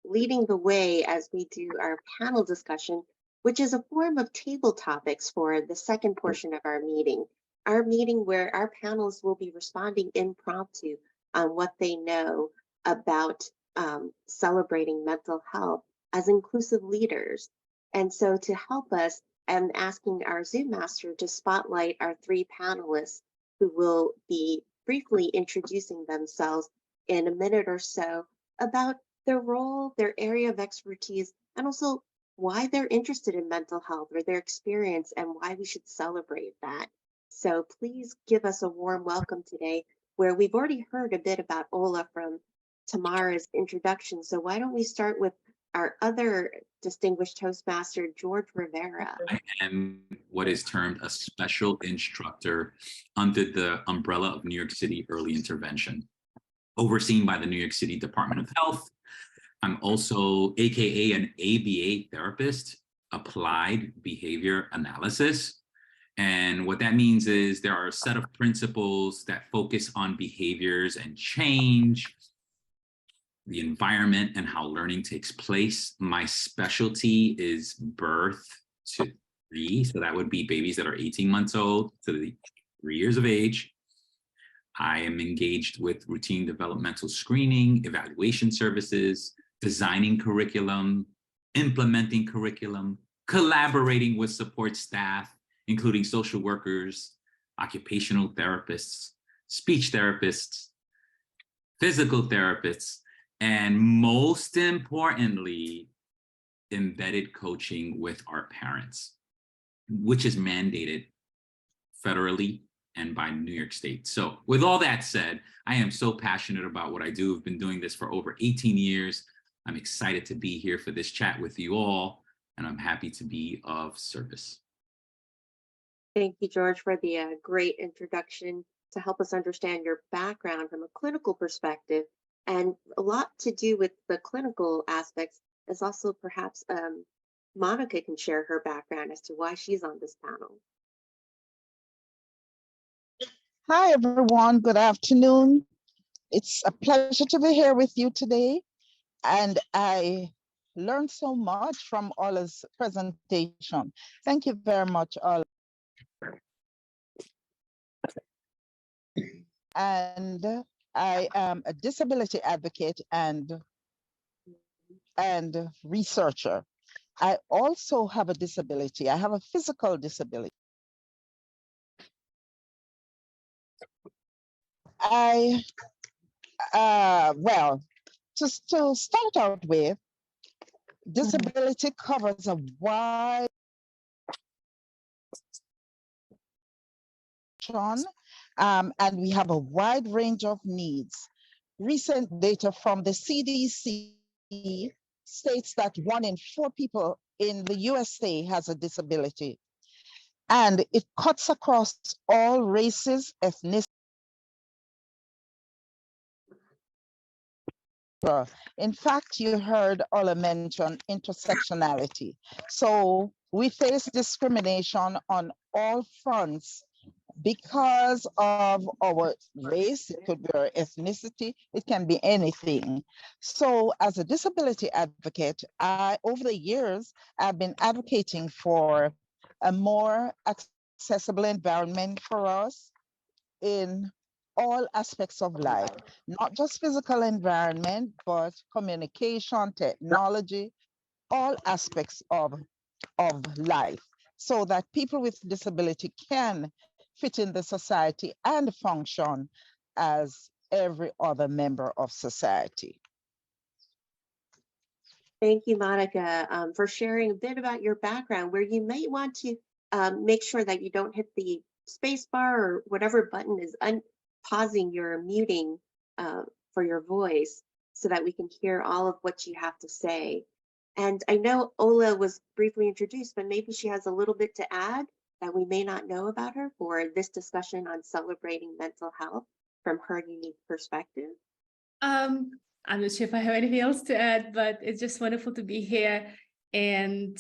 leading the way as we do our panel discussion, which is a form of table topics for the second portion of our meeting where our panelists will be responding impromptu on what they know about celebrating mental health as inclusive leaders. And so to help us, I'm asking our Zoom master to spotlight our three panelists who will be briefly introducing themselves in a minute or so about their role, their area of expertise, and also why they're interested in mental health or their experience and why we should celebrate that. So please give us a warm welcome today, where we've already heard a bit about Olla from Tamara's introduction. So why don't we start with our other distinguished Toastmaster, George Rivera. I am what is termed a special instructor under the umbrella of New York City Early Intervention, overseen by the New York City Department of Health. I'm also AKA an ABA therapist, applied behavior analysis. And what that means is there are a set of principles that focus on behaviors and change, the environment and how learning takes place. My specialty is birth to 3, so that would be babies that are 18 months old to 3 years of age. I am engaged with routine developmental screening, evaluation services, designing curriculum, implementing curriculum, collaborating with support staff, including social workers, occupational therapists, speech therapists, physical therapists, and most importantly, embedded coaching with our parents, which is mandated federally and by New York State. So with all that said, I am so passionate about what I do. I've been doing this for over 18 years. I'm excited to be here for this chat with you all, and I'm happy to be of service. Thank you, George, for the great introduction to help us understand your background from a clinical perspective. And a lot to do with the clinical aspects is also perhaps Monica can share her background as to why she's on this panel. Hi, everyone. Good afternoon. It's a pleasure to be here with you today. And I learned so much from Olla's presentation. Thank you very much, Olla. And I am a disability advocate and researcher. I also have a disability. I have a physical disability. Well, just to start out with, disability covers a wide and we have a wide range of needs. Recent data from the CDC states that 1 in 4 people in the USA has a disability, and it cuts across all races, ethnicities. In fact, you heard Olla mention intersectionality. So we face discrimination on all fronts because of our race. It could be our ethnicity, it can be anything. So as a disability advocate, over the years, I've been advocating for a more accessible environment for us in all aspects of life, not just physical environment, but communication, technology, all aspects of life, so that people with disability can fit in the society and function as every other member of society. Thank you, Monica, for sharing a bit about your background, where you may want to make sure that you don't hit the space bar or whatever button is pausing your muting for your voice, so that we can hear all of what you have to say. And I know Olla was briefly introduced, but maybe she has a little bit to add that we may not know about her for this discussion on celebrating mental health from her unique perspective. I'm not sure if I have anything else to add, but it's just wonderful to be here. And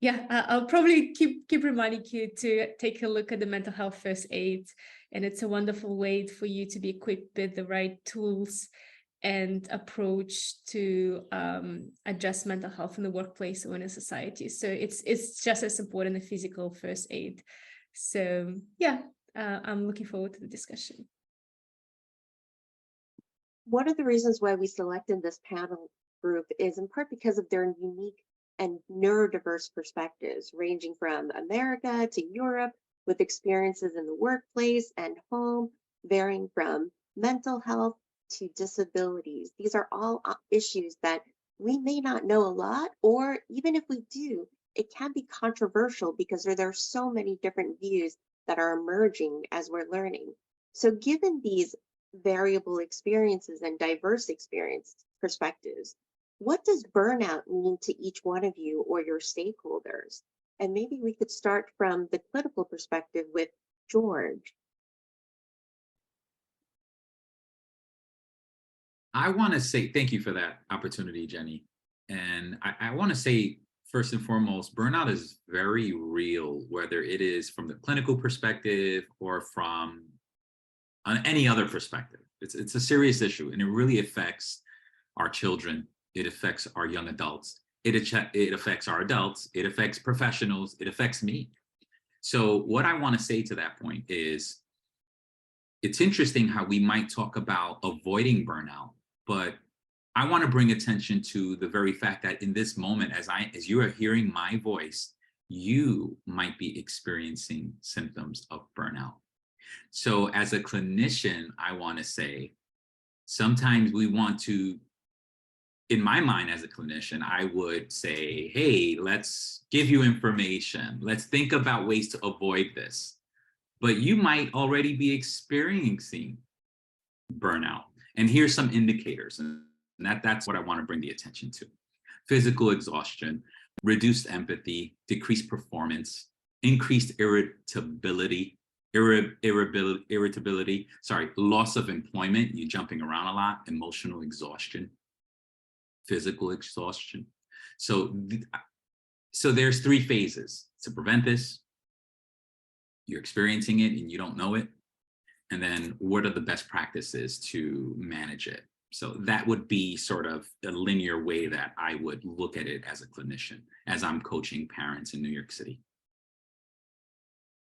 yeah, I'll probably keep reminding you to take a look at the mental health first aid. And it's a wonderful way for you to be equipped with the right tools and approach to address mental health in the workplace or in a society. So it's just as important as physical first aid. So yeah, I'm looking forward to the discussion. One of the reasons why we selected this panel group is in part because of their unique and neurodiverse perspectives, ranging from America to Europe, with experiences in the workplace and home, varying from mental health to disabilities. These are all issues that we may not know a lot, or even if we do, it can be controversial because there are so many different views that are emerging as we're learning. So given these variable experiences and diverse experience perspectives, what does burnout mean to each one of you or your stakeholders? And maybe we could start from the clinical perspective with George. I want to say thank you for that opportunity, Jenny. And I want to say, first and foremost, burnout is very real, whether it is from the clinical perspective or from any other perspective. It's a serious issue, and it really affects our children. It affects our young adults. It affects our adults. It affects professionals. It affects me. So what I want to say to that point is, it's interesting how we might talk about avoiding burnout, but I want to bring attention to the very fact that in this moment, as you are hearing my voice, you might be experiencing symptoms of burnout. So as a clinician, I want to say, sometimes we want to, in my mind as a clinician, I would say, hey, let's give you information. Let's think about ways to avoid this. But you might already be experiencing burnout. And here's some indicators, and that's what I want to bring the attention to. Physical exhaustion, reduced empathy, decreased performance, increased irritability, loss of employment, you jumping around a lot, emotional exhaustion, physical exhaustion. So there's three phases to prevent this. You're experiencing it and you don't know it. And then what are the best practices to manage it? So that would be sort of a linear way that I would look at it as a clinician, as I'm coaching parents in New York City.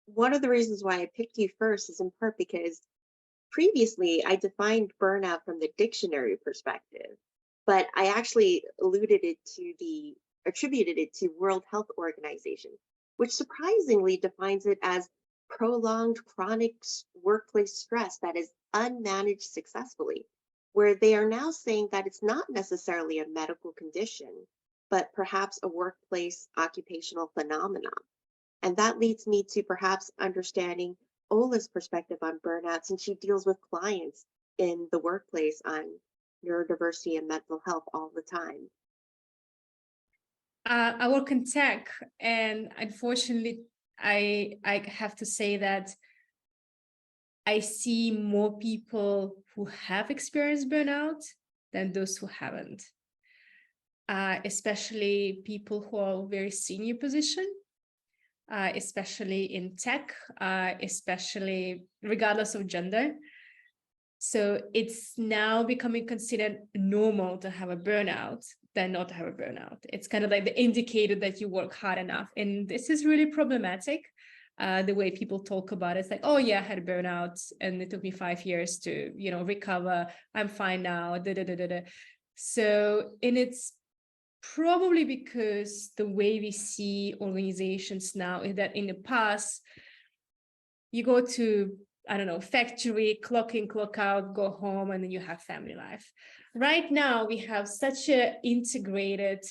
One of the reasons why I picked you first is in part because previously I defined burnout from the dictionary perspective, but I actually attributed it to World Health Organization, which surprisingly defines it as prolonged chronic workplace stress that is unmanaged successfully, where they are now saying that it's not necessarily a medical condition, but perhaps a workplace occupational phenomenon. And that leads me to perhaps understanding Olla's perspective on burnout, since she deals with clients in the workplace on neurodiversity and mental health all the time. I work in tech, and unfortunately, I have to say that I see more people who have experienced burnout than those who haven't, especially people who are very senior position, especially in tech, especially regardless of gender. So it's now becoming considered normal to have a burnout than not to have a burnout. It's kind of like the indicator that you work hard enough. And this is really problematic. The way people talk about it. It's like, oh yeah, I had a burnout and it took me 5 years to, recover. I'm fine now. So, and it's probably because the way we see organizations now is that in the past, you go to, I don't know, factory, clock in, clock out, go home, and then you have family life. Right now, we have such a integrated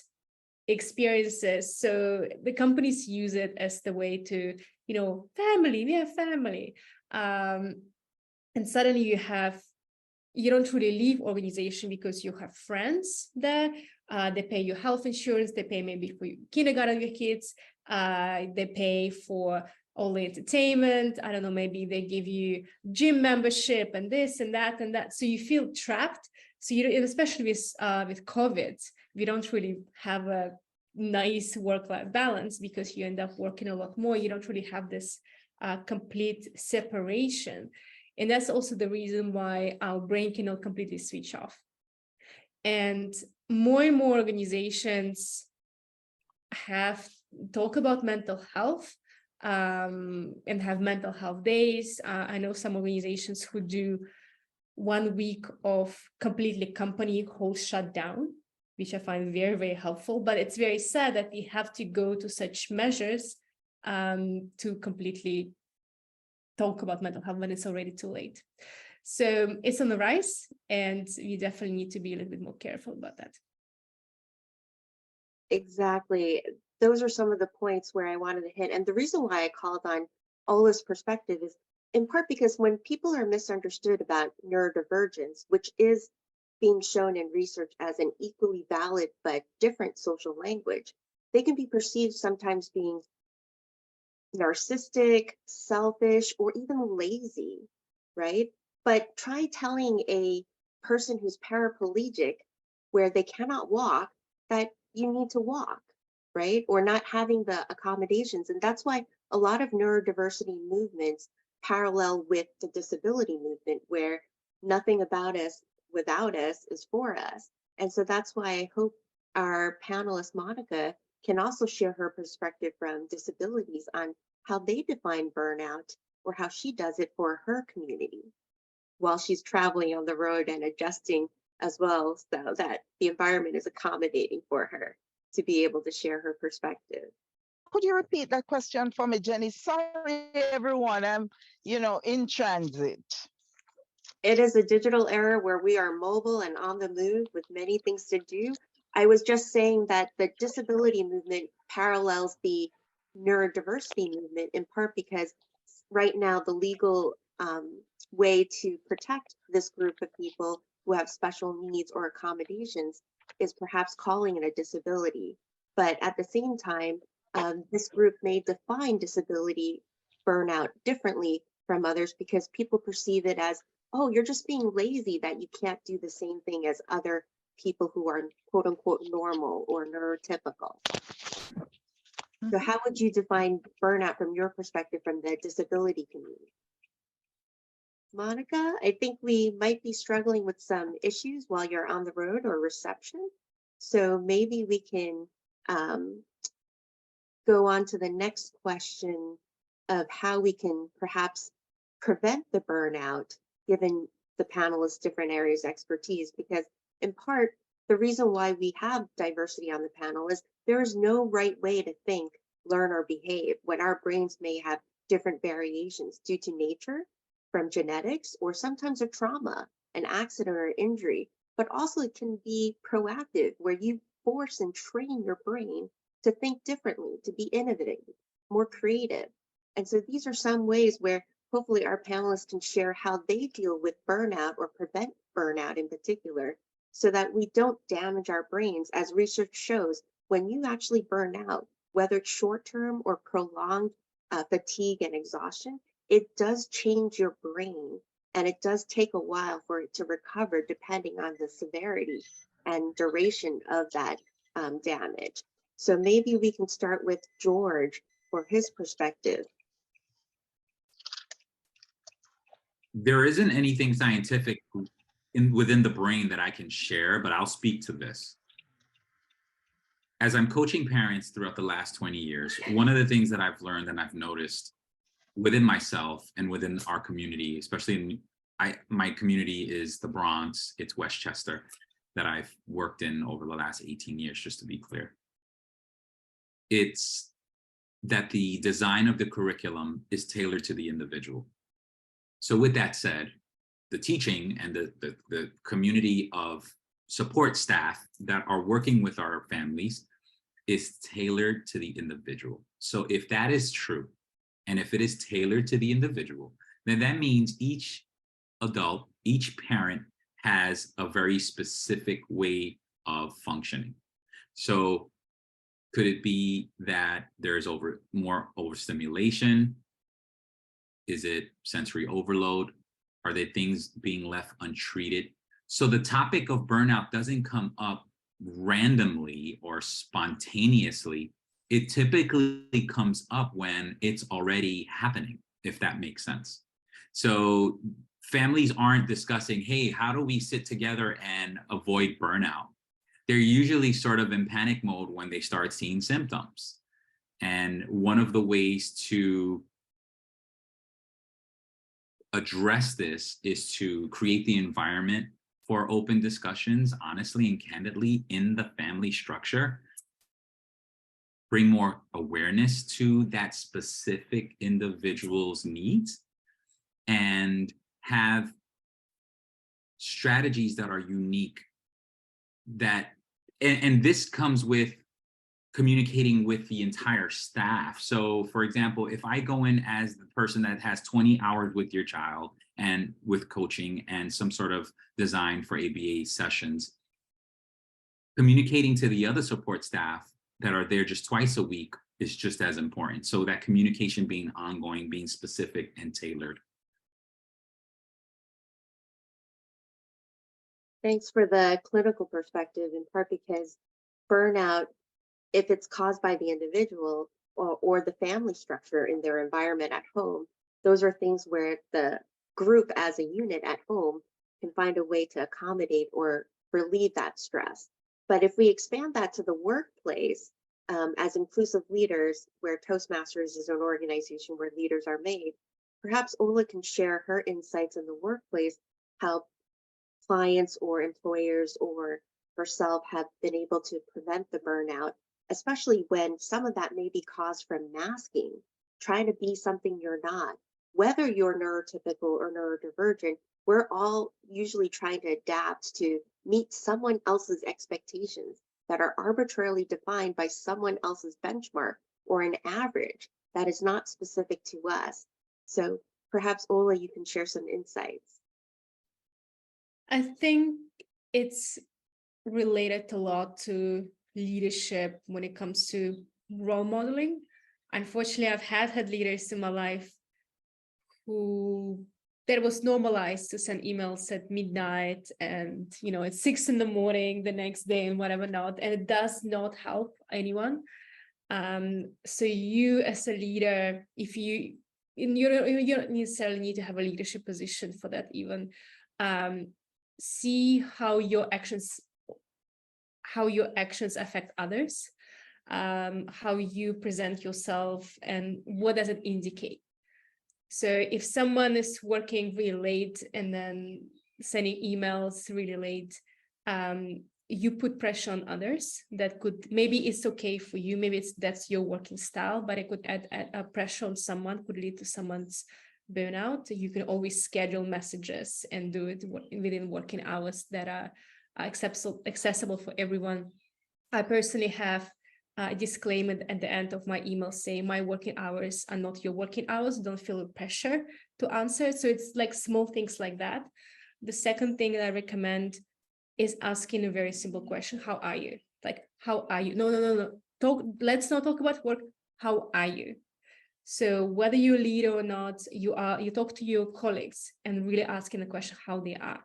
experiences. So the companies use it as the way to, family, we have family. And suddenly you don't really leave organization because you have friends there. They pay you health insurance, they pay maybe for kindergarten your kids, they pay for all the entertainment. I don't know, maybe they give you gym membership and this and that and that. So you feel trapped. So especially with COVID, we don't really have a nice work-life balance because you end up working a lot more. You don't really have this complete separation. And that's also the reason why our brain cannot completely switch off. And more organizations talk about mental health and have mental health days. I know some organizations who do 1 week of completely company whole shutdown, which I find very, very helpful. But it's very sad that we have to go to such measures to completely talk about mental health when it's already too late. So it's on the rise, and we definitely need to be a little bit more careful about that. Exactly. Those are some of the points where I wanted to hit. And the reason why I called on Olla's perspective is in part because when people are misunderstood about neurodivergence, which is being shown in research as an equally valid but different social language, they can be perceived sometimes being narcissistic, selfish, or even lazy, right? But try telling a person who's paraplegic where they cannot walk that you need to walk, right? Or not having the accommodations. And that's why a lot of neurodiversity movements parallel with the disability movement, where nothing about us without us is for us. And so that's why I hope our panelist, Monica, can also share her perspective from disabilities on how they define burnout or how she does it for her community while she's traveling on the road and adjusting as well, so that the environment is accommodating for her to be able to share her perspective. Could you repeat that question for me, Jenny? Sorry, everyone, I'm, in transit. It is a digital era where we are mobile and on the move with many things to do. I was just saying that the disability movement parallels the neurodiversity movement in part because right now the legal way to protect this group of people who have special needs or accommodations is perhaps calling it a disability. But at the same time, this group may define disability burnout differently from others because people perceive it as, oh, you're just being lazy that you can't do the same thing as other people who are quote unquote normal or neurotypical. So how would you define burnout from your perspective from the disability community? Monica, I think we might be struggling with some issues while you're on the road or reception. So maybe we can go on to the next question of how we can perhaps prevent the burnout given the panelists' different areas of expertise, because in part, the reason why we have diversity on the panel is there is no right way to think, learn, or behave when our brains may have different variations due to nature, from genetics, or sometimes a trauma, an accident or injury, but also it can be proactive where you force and train your brain to think differently, to be innovative, more creative. And so these are some ways where hopefully our panelists can share how they deal with burnout or prevent burnout in particular, so that we don't damage our brains. As research shows, when you actually burn out, whether it's short-term or prolonged fatigue and exhaustion, it does change your brain, and it does take a while for it to recover depending on the severity and duration of that damage. So maybe we can start with George for his perspective. There isn't anything scientific within the brain that I can share, but I'll speak to this. As I'm coaching parents throughout the last 20 years, one of the things that I've learned and I've noticed within myself and within our community, especially my community is the Bronx, it's Westchester, that I've worked in over the last 18 years, just to be clear. It's that the design of the curriculum is tailored to the individual. So with that said, the teaching and the community of support staff that are working with our families is tailored to the individual. So if that is true, and if it is tailored to the individual, then that means each adult, each parent has a very specific way of functioning. So could it be that there's more overstimulation? Is it sensory overload? Are there things being left untreated? So the topic of burnout doesn't come up randomly or spontaneously. It typically comes up when it's already happening, if that makes sense. So families aren't discussing, hey, how do we sit together and avoid burnout? They're usually sort of in panic mode when they start seeing symptoms. And one of the ways to address this is to create the environment for open discussions, honestly and candidly, in the family structure. Bring more awareness to that specific individual's needs, and have strategies that are unique, that, and this comes with communicating with the entire staff. So for example, if I go in as the person that has 20 hours with your child and with coaching and some sort of design for ABA sessions, communicating to the other support staff that are there just twice a week is just as important. So that communication being ongoing, being specific and tailored. Thanks for the clinical perspective, in part because burnout, if it's caused by the individual or the family structure in their environment at home, those are things where the group as a unit at home can find a way to accommodate or relieve that stress. But if we expand that to the workplace, as inclusive leaders, where Toastmasters is an organization where leaders are made, perhaps Olla can share her insights in the workplace, how clients or employers or herself have been able to prevent the burnout, especially when some of that may be caused from masking, trying to be something you're not. Whether you're neurotypical or neurodivergent, we're all usually trying to adapt to meet someone else's expectations that are arbitrarily defined by someone else's benchmark or an average that is not specific to us. So perhaps, Olla, you can share some insights. I think it's related a lot to leadership when it comes to role modeling. Unfortunately, I've had leaders in my life who that was normalized to send emails at midnight and at 6 in the morning the next day and whatever not, and it does not help anyone. So you as a leader, if you don't necessarily need to have a leadership position for that even, see how your actions affect others, how you present yourself, and what does it indicate. So if someone is working really late and then sending emails really late, you put pressure on others. That could, maybe it's okay for you, maybe that's your working style, but it could add a pressure on someone, could lead to someone's burnout. You can always schedule messages and do it within working hours that are accessible for everyone. I personally have a disclaimer at the end of my email saying my working hours are not your working hours. Don't feel pressure to answer. So it's like small things like that. The second thing that I recommend is asking a very simple question. How are you? Like, how are you? No. Let's not talk about work. How are you? So whether you're a leader or not, you talk to your colleagues and really asking the question how they are.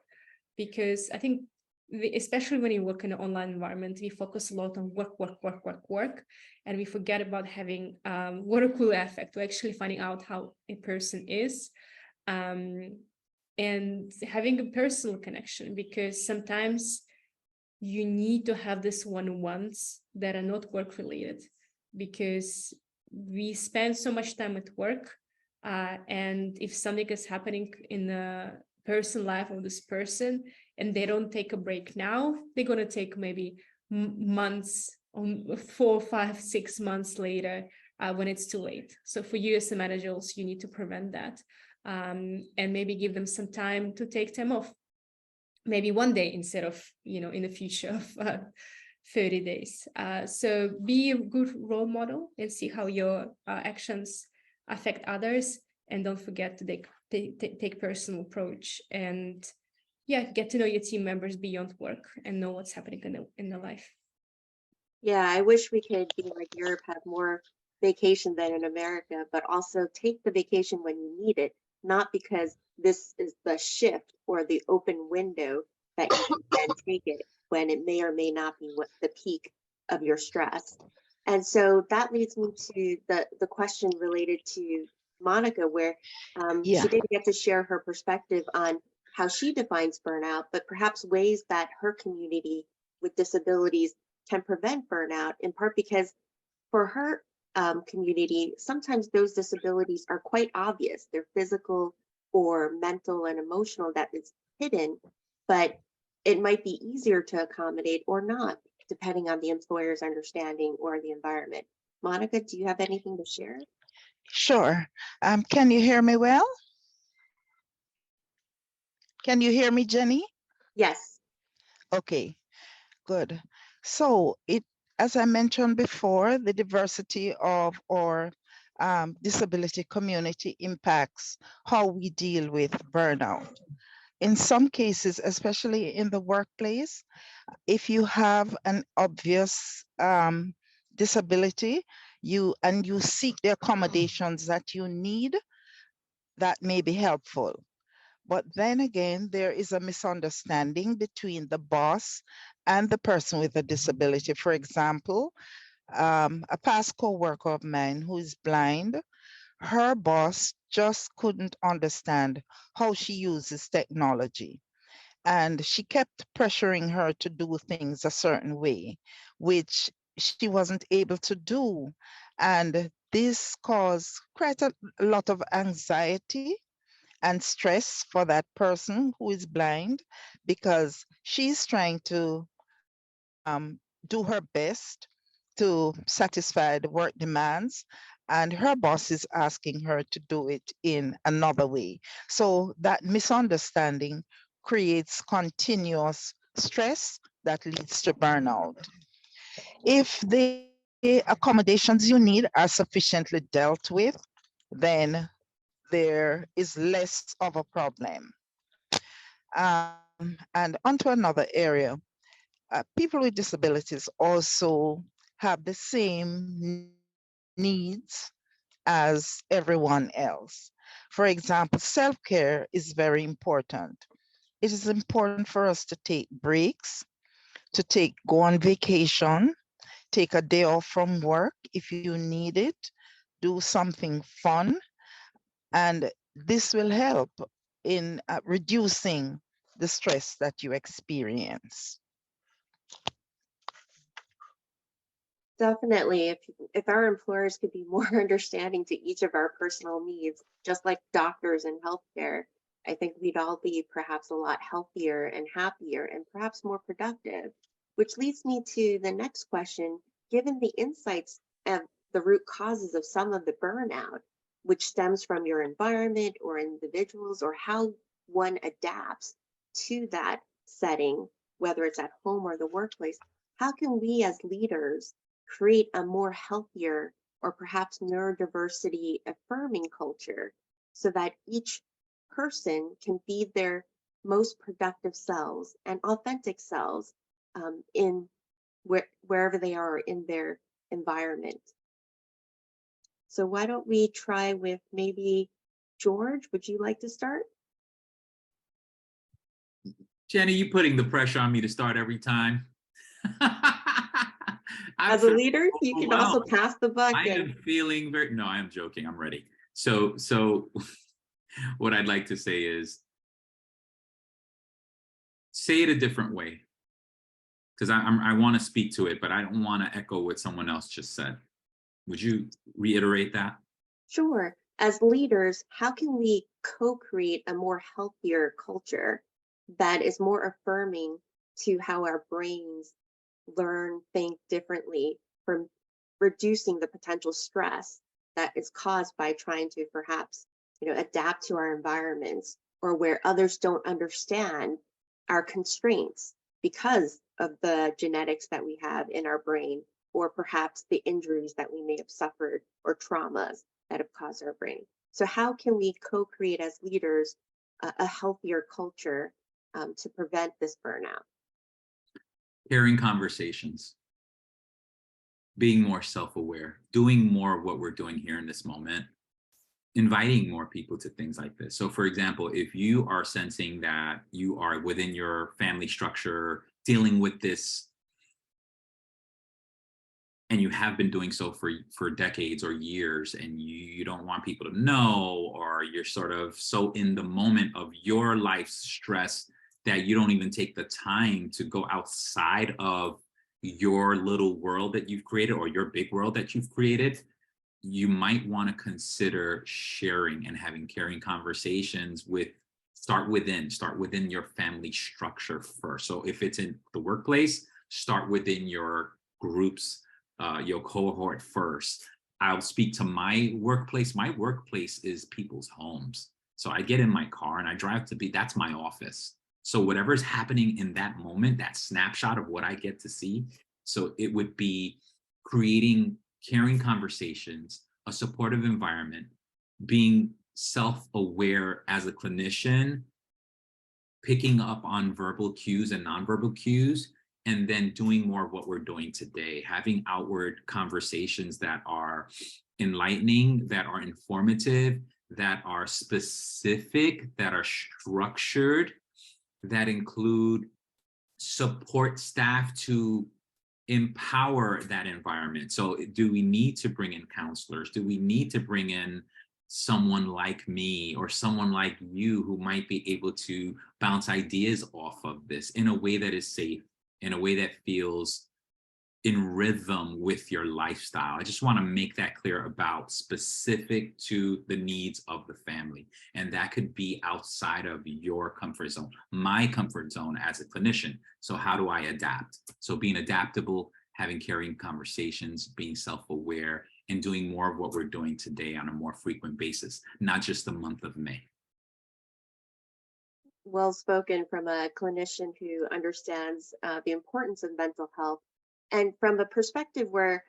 Because I think especially when you work in an online environment, we focus a lot on work, and we forget about having water cooler effect, to actually finding out how a person is, and having a personal connection, because sometimes you need to have this one-on-ones that are not work related, because we spend so much time at work, and if something is happening in the personal life of this person and they don't take a break now, they're going to take maybe months, 4, 5, 6 months later, when it's too late. So for you as a manager, you need to prevent that, and maybe give them some time to take time off, maybe one day instead of in the future of 30 days. So be a good role model and see how your actions affect others, and don't forget to take personal approach, and get to know your team members beyond work and know what's happening in their life. Yeah, I wish we could be like Europe, have more vacation than in America, but also take the vacation when you need it, not because this is the shift or the open window that you can then take it when it may or may not be what the peak of your stress. And so that leads me to the question related to Monica, where Yeah. she didn't get to share her perspective on how she defines burnout, but perhaps ways that her community with disabilities can prevent burnout, in part because for her community, sometimes those disabilities are quite obvious. They're physical or mental and emotional that is hidden, but it might be easier to accommodate or not, depending on the employer's understanding or the environment. Monica, do you have anything to share? Sure. Can you hear me well? Can you hear me, Jenny? Yes. Okay, good. So as I mentioned before, the diversity of our disability community impacts how we deal with burnout. In some cases, especially in the workplace, if you have an obvious disability, you seek the accommodations that you need, that may be helpful. But then again, there is a misunderstanding between the boss and the person with a disability. For example, a past co-worker of mine who is blind, her boss just couldn't understand how she uses technology. And she kept pressuring her to do things a certain way, which she wasn't able to do. And this caused quite a lot of anxiety and stress for that person who is blind, because she's trying to do her best to satisfy the work demands, and her boss is asking her to do it in another way. So that misunderstanding creates continuous stress that leads to burnout. If the accommodations you need are sufficiently dealt with, then there is less of a problem. And onto another area, people with disabilities also have the same needs as everyone else. For example, self-care is very important. It is important for us to take breaks, to go on vacation, take a day off from work if you need it, do something fun, and this will help in reducing the stress that you experience. Definitely, if our employers could be more understanding to each of our personal needs, just like doctors in healthcare, I think we'd all be perhaps a lot healthier and happier and perhaps more productive. Which leads me to the next question. Given the insights of the root causes of some of the burnout, which stems from your environment or individuals, or how one adapts to that setting, whether it's at home or the workplace, how can we as leaders create a more healthier or perhaps neurodiversity affirming culture so that each person can be their most productive selves and authentic selves in wherever they are in their environment? So why don't we try with maybe George? Would you like to start? Jenny, you putting the pressure on me to start every time. As a leader, you can also pass the buck. I am feeling very, no, I am joking, I'm ready. So what I'd like to say is, say it a different way, because I want to speak to it, but I don't want to echo what someone else just said. Would you reiterate that? Sure. As leaders, how can we co-create a more healthier culture that is more affirming to how our brains learn, think differently, from reducing the potential stress that is caused by trying to perhaps, adapt to our environments, or where others don't understand our constraints because of the genetics that we have in our brain, or perhaps the injuries that we may have suffered or traumas that have caused our brain. So how can we co-create as leaders a healthier culture to prevent this burnout? Caring conversations, being more self-aware, doing more of what we're doing here in this moment, inviting more people to things like this. So for example, if you are sensing that you are within your family structure dealing with this and you have been doing so for decades or years, and you don't want people to know, or you're sort of so in the moment of your life's stress that you don't even take the time to go outside of your little world that you've created, or your big world that you've created, you might want to consider sharing and having caring conversations start within your family structure first. So if it's in the workplace, start within your groups, your cohort first. I'll speak to my workplace. My workplace is people's homes. So I get in my car and I drive that's my office. So whatever's happening in that moment, that snapshot of what I get to see. So it would be creating caring conversations, a supportive environment, being self-aware as a clinician, picking up on verbal cues and nonverbal cues, and then doing more of what we're doing today, having outward conversations that are enlightening, that are informative, that are specific, that are structured, that include support staff to empower that environment. So do we need to bring in counselors? Do we need to bring in someone like me or someone like you who might be able to bounce ideas off of this in a way that is safe, in a way that feels in rhythm with your lifestyle? I just want to make that clear about specific to the needs of the family. And that could be outside of your comfort zone, my comfort zone as a clinician. So how do I adapt? So being adaptable, having caring conversations, being self-aware, and doing more of what we're doing today on a more frequent basis, not just the month of May. Well spoken from a clinician who understands the importance of mental health, and from a perspective where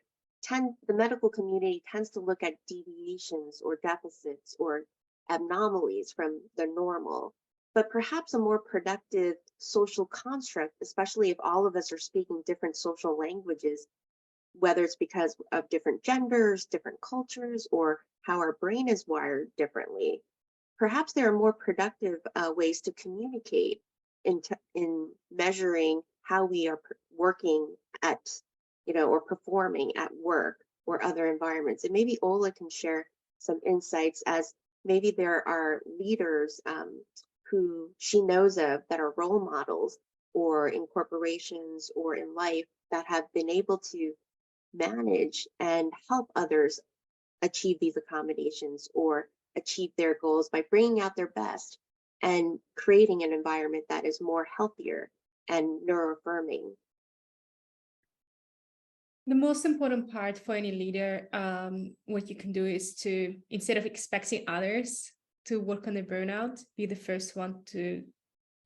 the medical community tends to look at deviations or deficits or anomalies from the normal, but perhaps a more productive social construct, especially if all of us are speaking different social languages, whether it's because of different genders, different cultures, or how our brain is wired differently. Perhaps there are more productive ways to communicate in measuring how we are working at, or performing at work or other environments. And maybe Olla can share some insights, as maybe there are leaders who she knows of that are role models, or in corporations or in life, that have been able to manage and help others achieve these accommodations or achieve their goals by bringing out their best and creating an environment that is more healthier and neuroaffirming. The most important part for any leader, what you can do is to, instead of expecting others to work on the burnout, be the first one to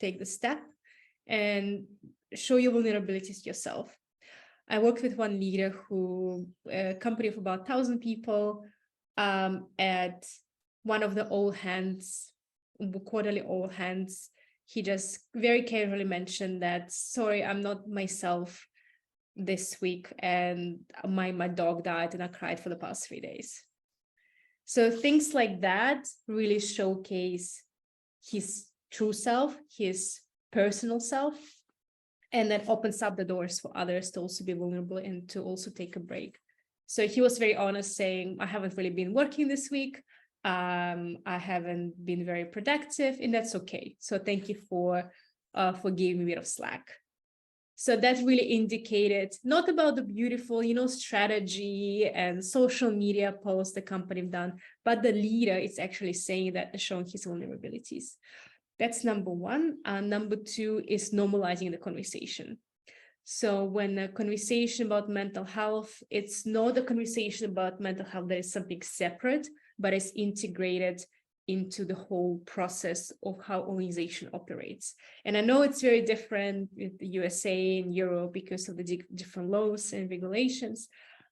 take the step and show your vulnerabilities yourself. I worked with one leader who, a company of about 1,000 people, at one of the all hands, quarterly all hands, he just very casually mentioned that, sorry, I'm not myself this week, and my dog died and I cried for the past 3 days. So things like that really showcase his true self, his personal self, and that opens up the doors for others to also be vulnerable and to also take a break. So he was very honest, saying, I haven't really been working this week. I haven't been very productive, and that's okay. So thank you for giving me a bit of slack. So that really indicated not about the beautiful, strategy and social media posts the company have done, but the leader is actually saying that, showing his vulnerabilities. That's number one. Number two is normalizing the conversation. So when a conversation about mental health, it's not a conversation about mental health that is something separate, but it's integrated into the whole process of how organization operates. And I know it's very different with the USA and Europe because of the different laws and regulations.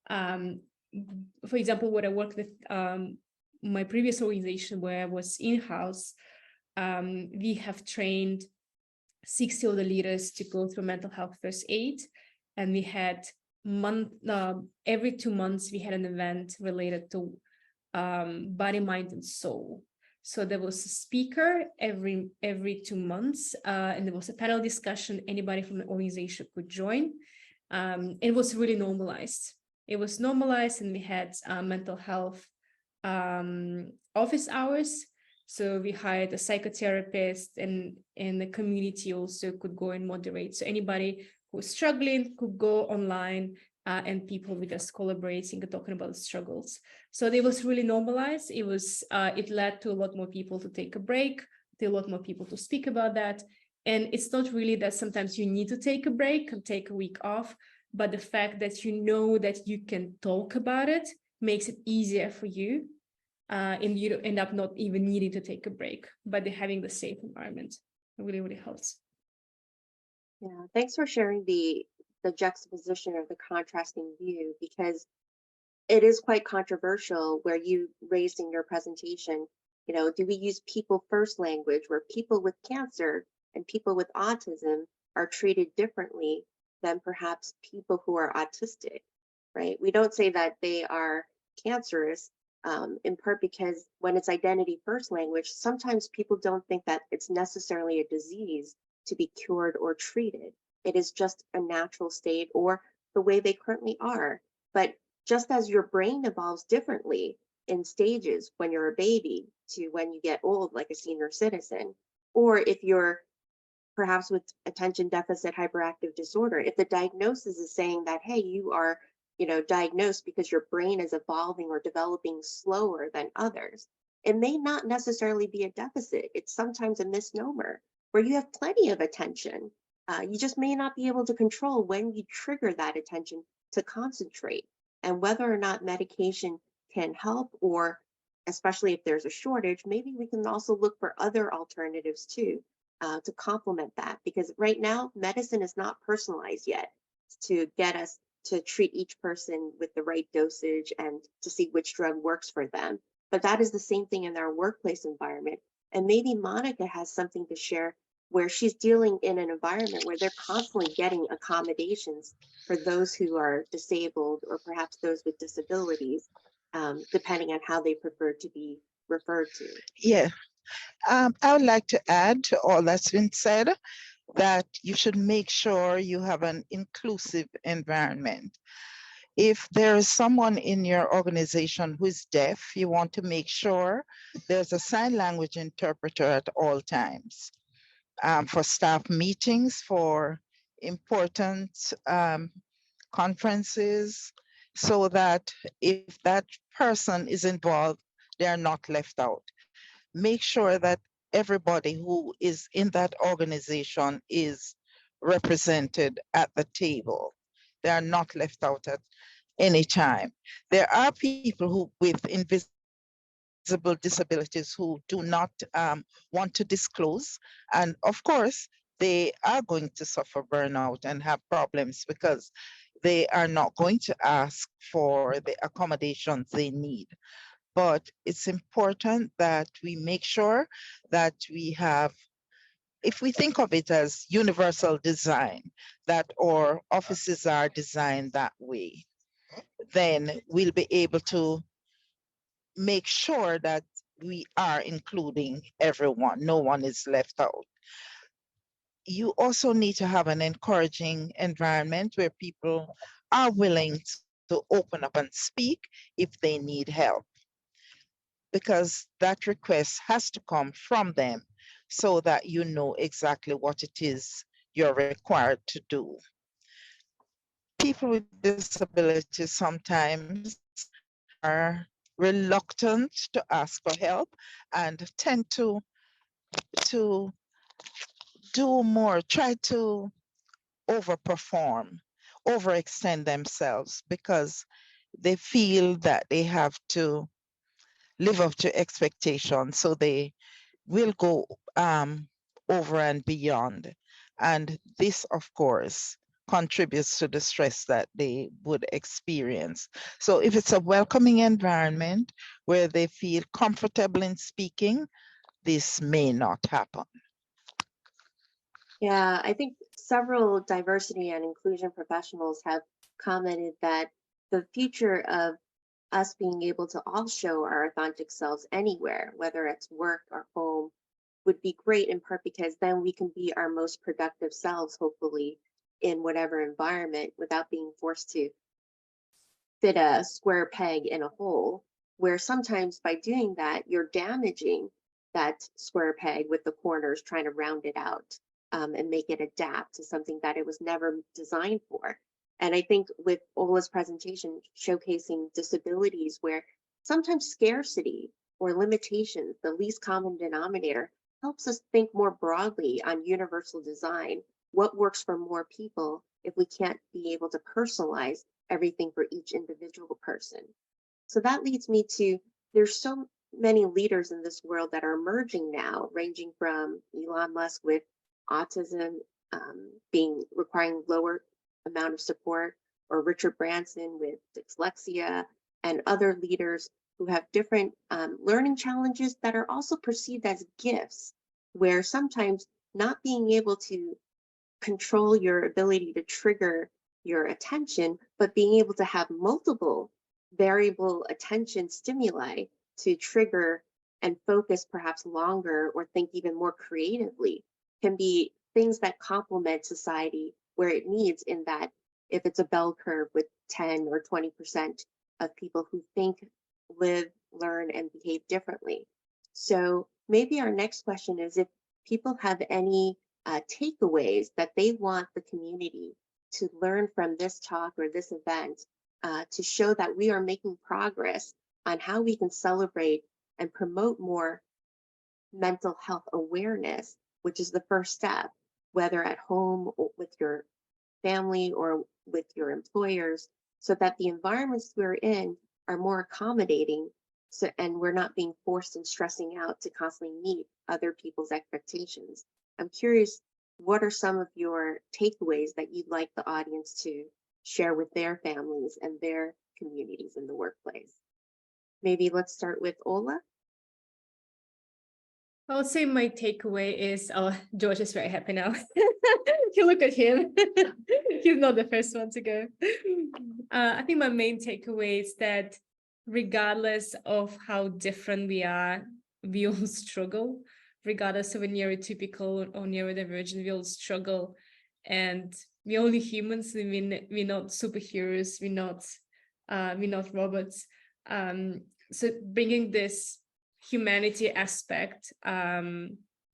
For example, when I worked with my previous organization where I was in-house, we have trained 60 of the leaders to go through mental health first aid. And we had every 2 months, we had an event related to body, mind, and soul. So there was a speaker every 2 months, and there was a panel discussion. Anybody from the organization could join. It was really normalized. it was normalized, and we had mental health office hours. So we hired a psychotherapist, and the community also could go and moderate. So anybody who was struggling could go online, and people were just collaborating and talking about the struggles. So it was really normalized. It was it led to a lot more people to take a break, to a lot more people to speak about that. And it's not really that sometimes you need to take a break and take a week off, but the fact that you know that you can talk about it makes it easier for you. And you end up not even needing to take a break, but having the safe environment. It really, really helps. Yeah, thanks for sharing the juxtaposition or the contrasting view, because it is quite controversial where you raised in your presentation, you know, do we use people first language where people with cancer and people with autism are treated differently than perhaps people who are autistic, right? We don't say that they are cancerous, in part because when it's identity first language, sometimes people don't think that it's necessarily a disease to be cured or treated. It is just a natural state or the way they currently are. But just as your brain evolves differently in stages when you're a baby to when you get old, like a senior citizen, or if you're perhaps with attention deficit hyperactive disorder, if the diagnosis is saying that, hey, you are, you know, diagnosed because your brain is evolving or developing slower than others, it may not necessarily be a deficit. It's sometimes a misnomer where you have plenty of attention. You just may not be able to control when you trigger that attention to concentrate, and whether or not medication can help, or especially if there's a shortage, maybe we can also look for other alternatives too, to complement that, because right now medicine is not personalized yet to get us to treat each person with the right dosage and to see which drug works for them. But that is the same thing in our workplace environment. And maybe Monica has something to share where she's dealing in an environment where they're constantly getting accommodations for those who are disabled or perhaps those with disabilities, depending on how they prefer to be referred to. Yeah, I would like to add to all that's been said that you should make sure you have an inclusive environment. If there is someone in your organization who is deaf, you want to make sure there's a sign language interpreter at all times. For staff meetings, for important conferences, so that if that person is involved, they are not left out. Make sure that everybody who is in that organization is represented at the table. They are not left out at any time. There are people who with invisible disabilities who do not want to disclose. And of course, they are going to suffer burnout and have problems because they are not going to ask for the accommodations they need. But it's important that we make sure that we have, if we think of it as universal design, that our offices are designed that way, then we'll be able to make sure that we are including everyone. No one is left out. You also need to have an encouraging environment where people are willing to open up and speak if they need help, because that request has to come from them so that you know exactly what it is you're required to do. People with disabilities sometimes are reluctant to ask for help and tend to do more, try to overperform, overextend themselves because they feel that they have to live up to expectations. So they will go over and beyond. And this, of course, contributes to the stress that they would experience. So if it's a welcoming environment where they feel comfortable in speaking, this may not happen. Yeah, I think several diversity and inclusion professionals have commented that the future of us being able to all show our authentic selves anywhere, whether it's work or home, would be great, in part because then we can be our most productive selves, hopefully, in whatever environment without being forced to fit a square peg in a hole, where sometimes by doing that, you're damaging that square peg with the corners, trying to round it out and make it adapt to something that it was never designed for. And I think with Olla's presentation showcasing disabilities where sometimes scarcity or limitations, the least common denominator, helps us think more broadly on universal design. What works for more people if we can't be able to personalize everything for each individual person? So that leads me to, there's so many leaders in this world that are emerging now, ranging from Elon Musk with autism requiring lower amount of support, or Richard Branson with dyslexia, and other leaders who have different learning challenges that are also perceived as gifts, where sometimes not being able to control your ability to trigger your attention, but being able to have multiple variable attention stimuli to trigger and focus perhaps longer or think even more creatively can be things that complement society where it needs, in that if it's a bell curve with 10 or 20% of people who think, live, learn, and behave differently. So maybe our next question is if people have any takeaways that they want the community to learn from this talk or this event to show that we are making progress on how we can celebrate and promote more mental health awareness, which is the first step, whether at home or with your family or with your employers, so that the environments we're in are more accommodating, and we're not being forced and stressing out to constantly meet other people's expectations. I'm curious, what are some of your takeaways that you'd like the audience to share with their families and their communities in the workplace? Maybe let's start with Olla. I would say my takeaway is, oh, George is very happy now. You look at him. He's not the first one to go. I think my main takeaway is that regardless of how different we are, we all struggle. Regardless of a neurotypical or neurodivergent, we all struggle. And we're only humans. We're not superheroes. We're not robots. So bringing this humanity aspect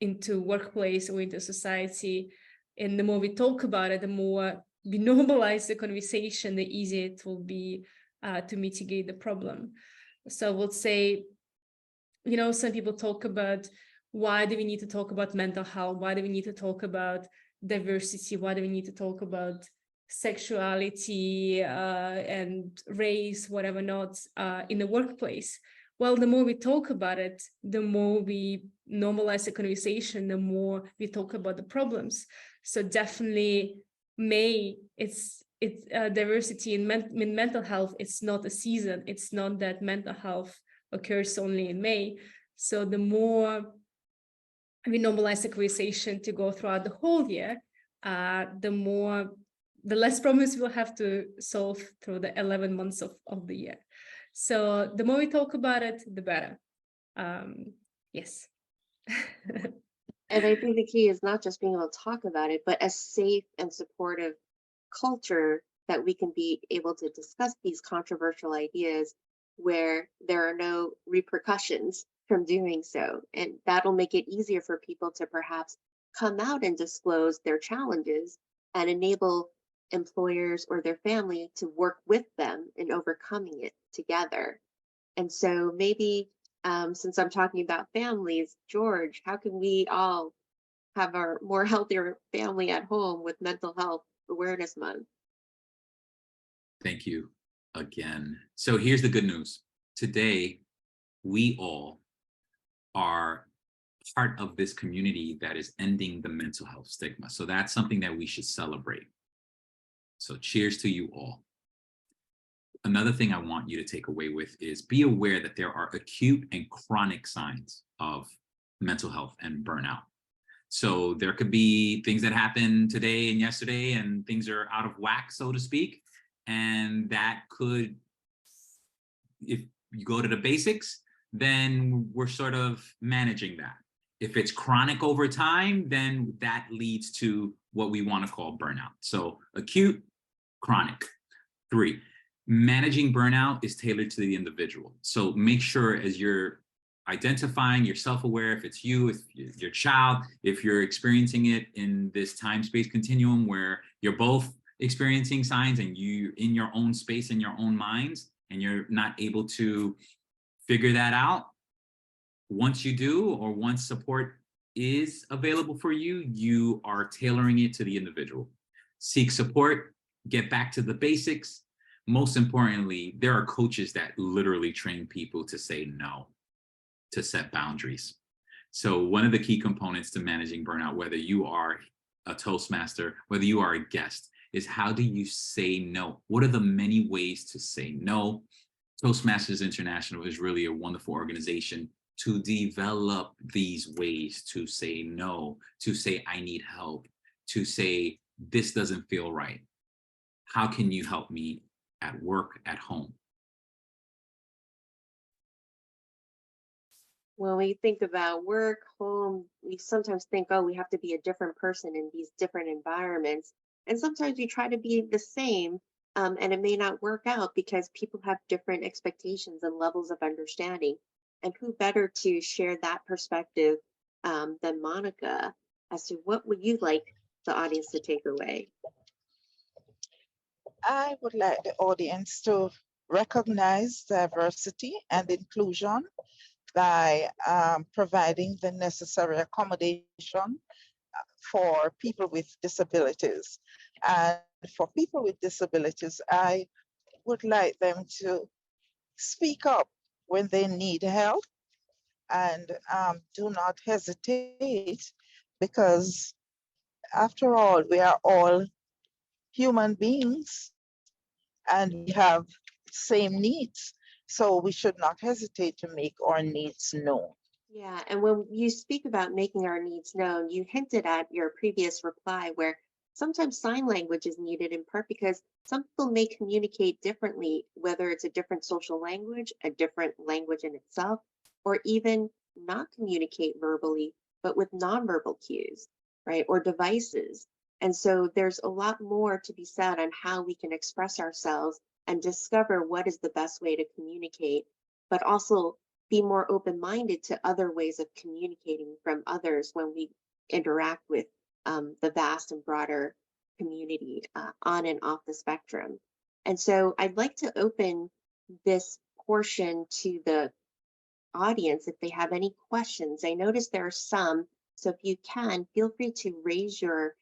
into workplace or into society, and the more we talk about it, the more we normalize the conversation, the easier it will be to mitigate the problem. So I would say, some people talk about, why do we need to talk about mental health? Why do we need to talk about diversity? Why do we need to talk about sexuality and race, whatever not, in the workplace? Well, the more we talk about it, the more we normalize the conversation, the more we talk about the problems. So definitely it's diversity in mental health. It's not a season. It's not that mental health occurs only in May. So the more we normalize the conversation to go throughout the whole year, the less problems we'll have to solve through the 11 months of the year. So the more we talk about it, the better. Yes. And I think the key is not just being able to talk about it, but a safe and supportive culture that we can be able to discuss these controversial ideas where there are no repercussions from doing so. And that'll make it easier for people to perhaps come out and disclose their challenges and enable employers or their family to work with them in overcoming it together. And so maybe since I'm talking about families, George, how can we all have our more healthier family at home with Mental Health Awareness Month? Thank you again. So here's the good news. Today, we all are part of this community that is ending the mental health stigma. So that's something that we should celebrate. So cheers to you all. Another thing I want you to take away with is be aware that there are acute and chronic signs of mental health and burnout. So there could be things that happen today and yesterday and things are out of whack, so to speak. And that could, if you go to the basics, then we're sort of managing that. If it's chronic over time, then that leads to what we want to call burnout. So acute, chronic. 3, Managing burnout is tailored to the individual. So make sure as you're identifying, you're self-aware, if it's you, if your child, if you're experiencing it in this time-space continuum where you're both experiencing signs and you in your own space, in your own minds, and you're not able to figure that out. Once you do, or once support is available for you, you are tailoring it to the individual. Seek support, get back to the basics. Most importantly, there are coaches that literally train people to say no, to set boundaries. So one of the key components to managing burnout, whether you are a Toastmaster, whether you are a guest, is how do you say no? What are the many ways to say no? Toastmasters International is really a wonderful organization to develop these ways to say no, to say I need help, to say this doesn't feel right. How can you help me at work, at home? When we think about work, home, we sometimes think, oh, we have to be a different person in these different environments. And sometimes we try to be the same, and it may not work out because people have different expectations and levels of understanding. And who better to share that perspective than Monica as to what would you like the audience to take away? I would like the audience to recognize diversity and inclusion by providing the necessary accommodation for people with disabilities. And for people with disabilities, I would like them to speak up when they need help and do not hesitate, because after all, we are all human beings and we have same needs. So we should not hesitate to make our needs known. Yeah, and when you speak about making our needs known, you hinted at your previous reply where sometimes sign language is needed in part because some people may communicate differently, whether it's a different social language, a different language in itself, or even not communicate verbally, but with nonverbal cues, right? Or devices. And so there's a lot more to be said on how we can express ourselves and discover what is the best way to communicate, but also be more open-minded to other ways of communicating from others when we interact with the vast and broader community on and off the spectrum. And so I'd like to open this portion to the audience if they have any questions. I noticed there are some, so if you can, feel free to raise your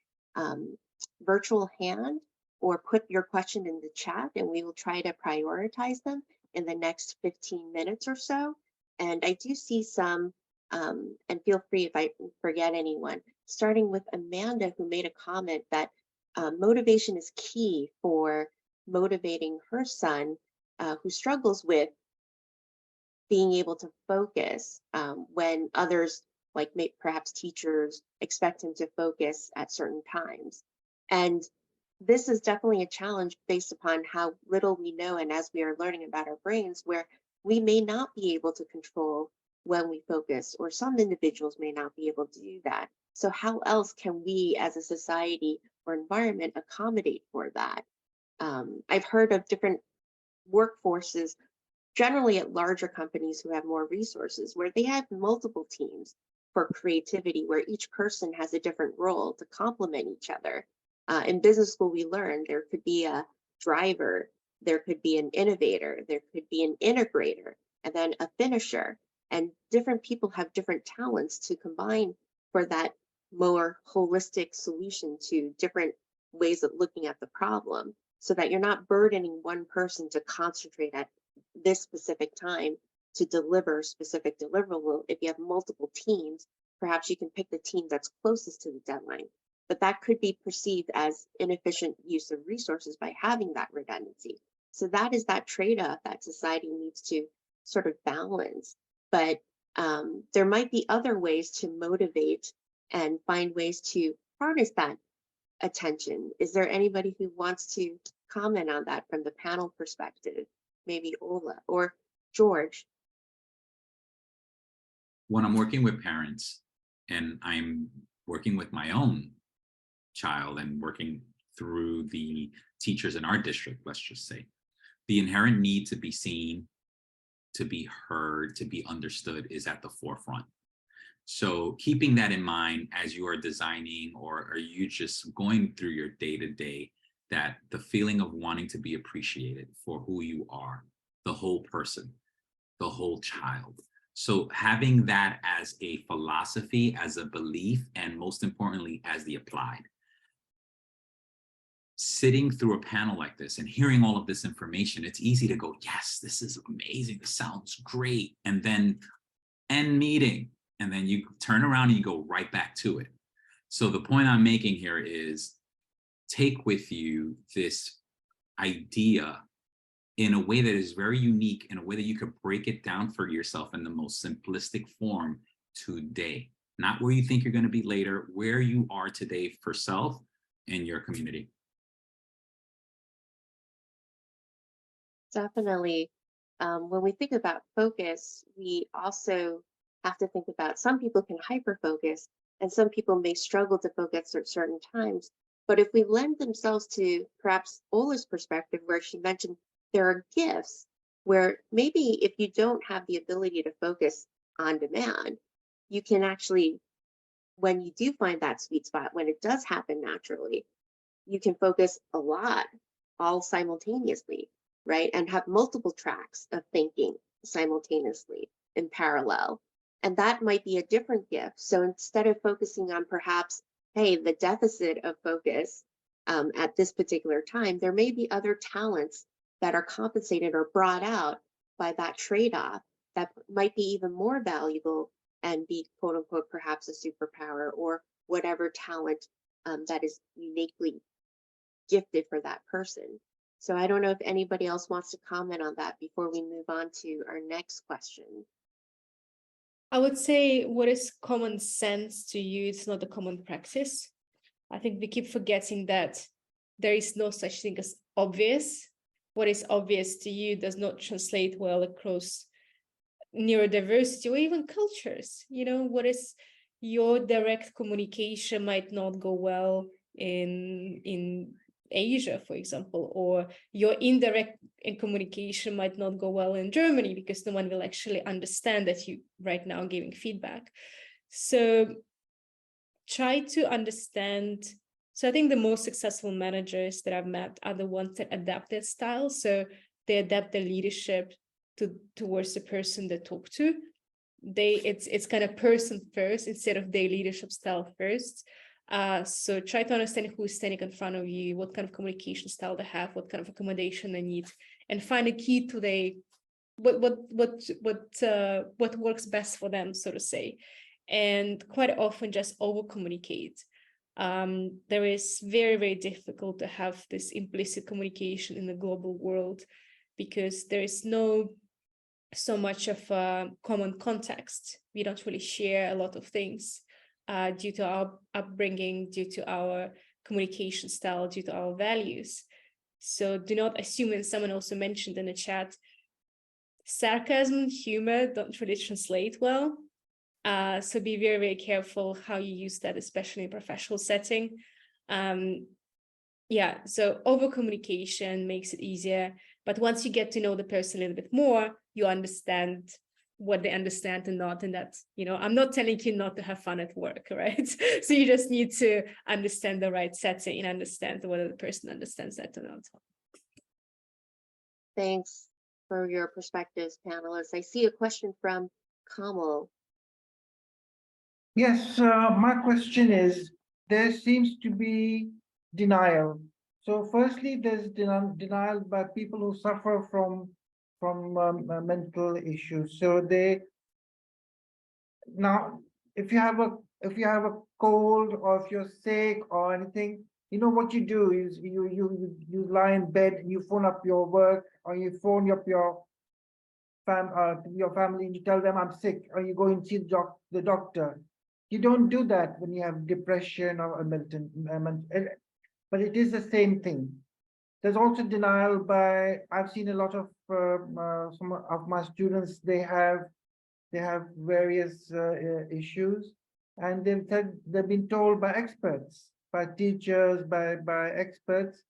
virtual hand or put your question in the chat, and we will try to prioritize them in the next 15 minutes or so. And I do see some, and feel free if I forget anyone, starting with Amanda, who made a comment that motivation is key for motivating her son, who struggles with being able to focus when others, like perhaps teachers, expect him to focus at certain times. And this is definitely a challenge based upon how little we know, and as we are learning about our brains, where we may not be able to control when we focus, or some individuals may not be able to do that. So how else can we as a society or environment accommodate for that? I've heard of different workforces, generally at larger companies who have more resources, where they have multiple teams for creativity, where each person has a different role to complement each other. In business school, we learned there could be a driver, there could be an innovator, there could be an integrator, and then a finisher. And different people have different talents to combine for that more holistic solution to different ways of looking at the problem, so that you're not burdening one person to concentrate at this specific time to deliver specific deliverable. If you have multiple teams, perhaps you can pick the team that's closest to the deadline. But that could be perceived as inefficient use of resources by having that redundancy. So that is that trade-off that society needs to sort of balance. But there might be other ways to motivate and find ways to harness that attention. Is there anybody who wants to comment on that from the panel perspective? Maybe Olla or George. When I'm working with parents and I'm working with my own child and working through the teachers in our district, let's just say, the inherent need to be seen, to be heard, to be understood is at the forefront. So keeping that in mind as you are designing, or are you just going through your day-to-day, that the feeling of wanting to be appreciated for who you are, the whole person, the whole child. So having that as a philosophy, as a belief, and most importantly, as the applied. Sitting through a panel like this and hearing all of this information, it's easy to go, yes, this is amazing, this sounds great, and then end meeting, and then you turn around and you go right back to it. So the point I'm making here is take with you this idea in a way that is very unique, in a way that you could break it down for yourself in the most simplistic form today, not where you think you're going to be later, where you are today for self and your community. Definitely. When we think about focus, we also have to think about, some people can hyper focus and some people may struggle to focus at certain times. But if we lend themselves to perhaps Olla's perspective, where she mentioned there are gifts where maybe if you don't have the ability to focus on demand, you can actually, when you do find that sweet spot, when it does happen naturally, you can focus a lot all simultaneously, right? And have multiple tracks of thinking simultaneously in parallel. And that might be a different gift. So instead of focusing on perhaps, hey, the deficit of focus at this particular time, there may be other talents that are compensated or brought out by that trade-off that might be even more valuable and be, quote unquote, perhaps a superpower or whatever talent that is uniquely gifted for that person. So I don't know if anybody else wants to comment on that before we move on to our next question. I would say what is common sense to you, it's not a common practice. I think we keep forgetting that there is no such thing as obvious. What is obvious to you does not translate well across neurodiversity or even cultures. You know, what is your direct communication might not go well in Asia, for example, or your indirect communication might not go well in Germany because no one will actually understand that you right now giving feedback. So try to understand. So I think the most successful managers that I've met are the ones that adapt their style. So they adapt their leadership towards the person they talk to. It's kind of person first instead of their leadership style first. So try to understand who's standing in front of you, what kind of communication style they have, what kind of accommodation they need, and find a key to what works best for them, so to say. And quite often just over communicate. There is very, very difficult to have this implicit communication in the global world because there is no so much of a common context. We don't really share a lot of things due to our upbringing, due to our communication style, due to our values. So do not assume, and someone also mentioned in the chat, sarcasm, humor don't really translate well. So be very, very careful how you use that, especially in a professional setting. So over communication makes it easier. But once you get to know the person a little bit more, you understand what they understand and not. And that's, I'm not telling you not to have fun at work, right? So you just need to understand the right setting and understand whether the person understands that or not. Thanks for your perspectives, panelists. I see a question from Kamal. Yes, my question is, there seems to be denial. So firstly, there's denial by people who suffer from mental issues. So now, if you have a cold or if you're sick or anything, what you do is you lie in bed and you phone up your work or you phone up your family and you tell them I'm sick, or you go and see the doctor. You don't do that when you have depression or but it is the same thing. There's also denial by, I've seen a lot of some of my students, they have various issues, and they've been told by experts, by teachers, by experts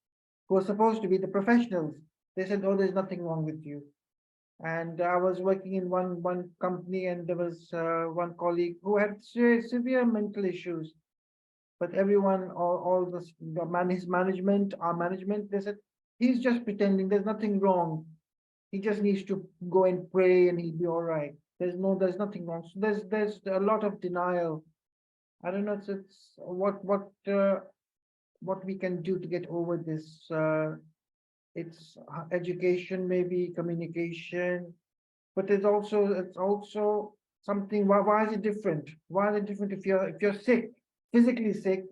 who are supposed to be the professionals, They said, oh, there's nothing wrong with you. And I was working in one company, and there was one colleague who had severe mental issues. But everyone, all his management, our management, they said, he's just pretending, there's nothing wrong. He just needs to go and pray and he'll be all right. There's nothing wrong. So there's a lot of denial. I don't know, it's what we can do to get over this. It's education, maybe communication, but it's also something. Why is it different? Why is it different if you're sick, physically sick,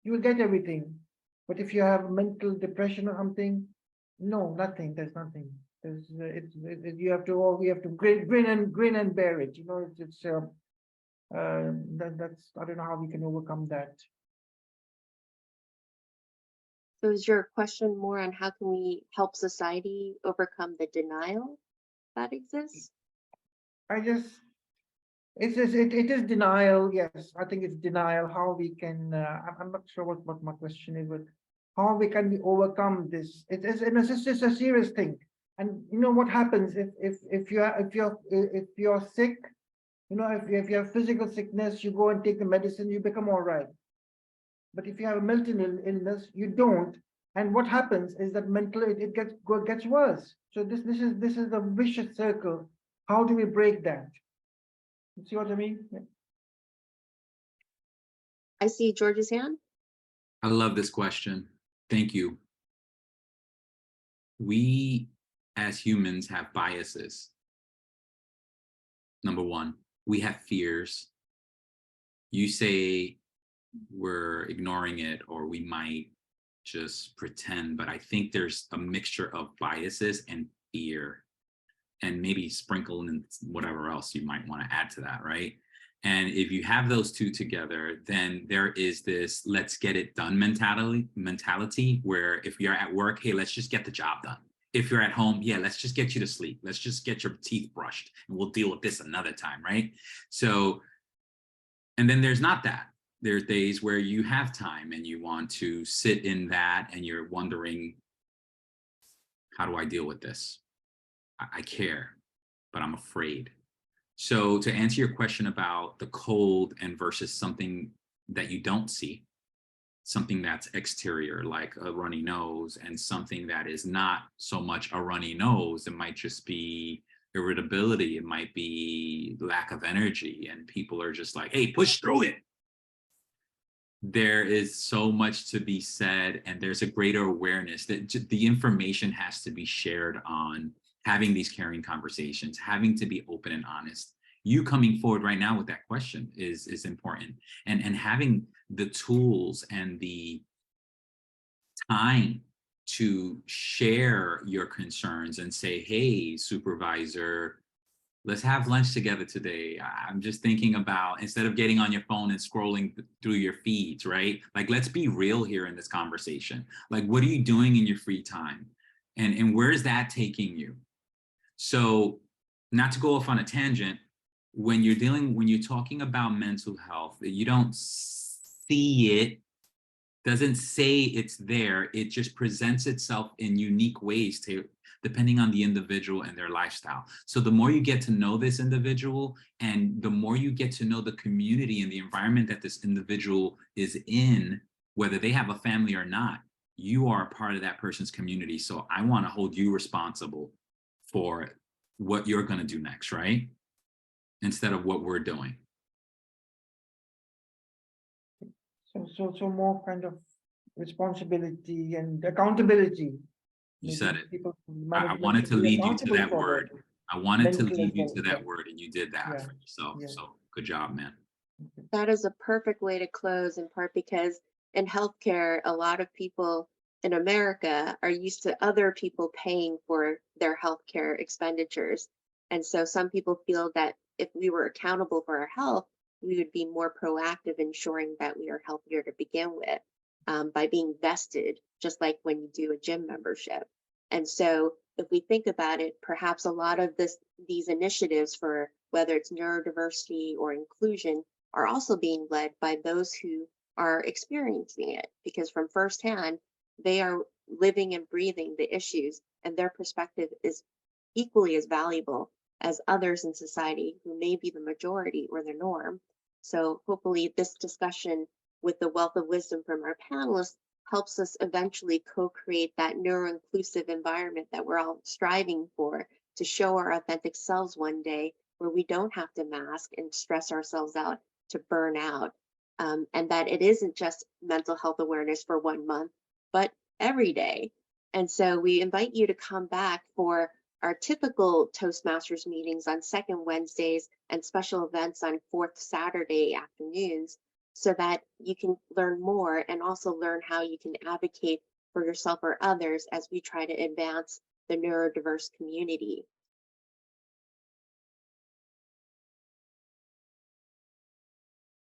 you will get everything, but if you have mental depression or something, no, nothing. There's nothing. There's you have to grin and bear it. You know, that's I don't know how we can overcome that. So is your question more on how can we help society overcome the denial that exists? It is denial. Yes, I think it's denial. How we can, I'm not sure what my question is, but how we can overcome this? It's just a serious thing. And you know what happens if you're sick, you know, if you have physical sickness, you go and take the medicine, you become all right. But if you have a mental illness, you don't. And what happens is that it gets worse. So this is a vicious circle. How do we break that? You see what I mean? Yeah. I see George's hand. I love this question. Thank you. We as humans have biases. Number one, we have fears. You say we're ignoring it, or we might just pretend, but I think there's a mixture of biases and fear, and maybe sprinkle in whatever else you might want to add to that, right? And if you have those two together, then there is this let's get it done mentality where if you're at work, hey, let's just get the job done. If you're at home, yeah, let's just get you to sleep. Let's just get your teeth brushed and we'll deal with this another time, right? So, and then there's not that. There's days where you have time and you want to sit in that and you're wondering, how do I deal with this? I care, but I'm afraid. So to answer your question about the cold and versus something that you don't see, something that's exterior, like a runny nose, and something that is not so much a runny nose, it might just be irritability, it might be lack of energy, and people are just like, hey, push through it. There is so much to be said, and there's a greater awareness that the information has to be shared on having these caring conversations, having to be open and honest. You coming forward right now with that question is important, and having the tools and the time to share your concerns and say, hey, supervisor, let's have lunch together today. I'm just thinking about, instead of getting on your phone and scrolling through your feeds, right? Like, let's be real here in this conversation. Like, what are you doing in your free time? And where is that taking you? So, not to go off on a tangent, when you're talking about mental health, you don't see it, doesn't say it's there, it just presents itself in unique ways depending on the individual and their lifestyle. So the more you get to know this individual, and the more you get to know the community and the environment that this individual is in, whether they have a family or not, you are a part of that person's community. So I want to hold you responsible for what you're going to do next, right? Instead of what we're doing. So more kind of responsibility and accountability. You said it. I wanted to lead you to that word. I wanted to lead you to that word, and you did that for yourself. Yeah. So good job, man. That is a perfect way to close, in part because in healthcare, a lot of people in America are used to other people paying for their healthcare expenditures. And so some people feel that if we were accountable for our health, we would be more proactive, ensuring that we are healthier to begin with, by being vested, just like when you do a gym membership. And so if we think about it, perhaps a lot of these initiatives for whether it's neurodiversity or inclusion are also being led by those who are experiencing it, because from firsthand, they are living and breathing the issues, and their perspective is equally as valuable as others in society who may be the majority or the norm. So hopefully this discussion with the wealth of wisdom from our panelists helps us eventually co-create that neuro-inclusive environment that we're all striving for, to show our authentic selves one day, where we don't have to mask and stress ourselves out to burn out. And that it isn't just mental health awareness for 1 month, but every day. And so we invite you to come back for our typical Toastmasters meetings on second Wednesdays and special events on fourth Saturday afternoons, so that you can learn more and also learn how you can advocate for yourself or others as we try to advance the neurodiverse community.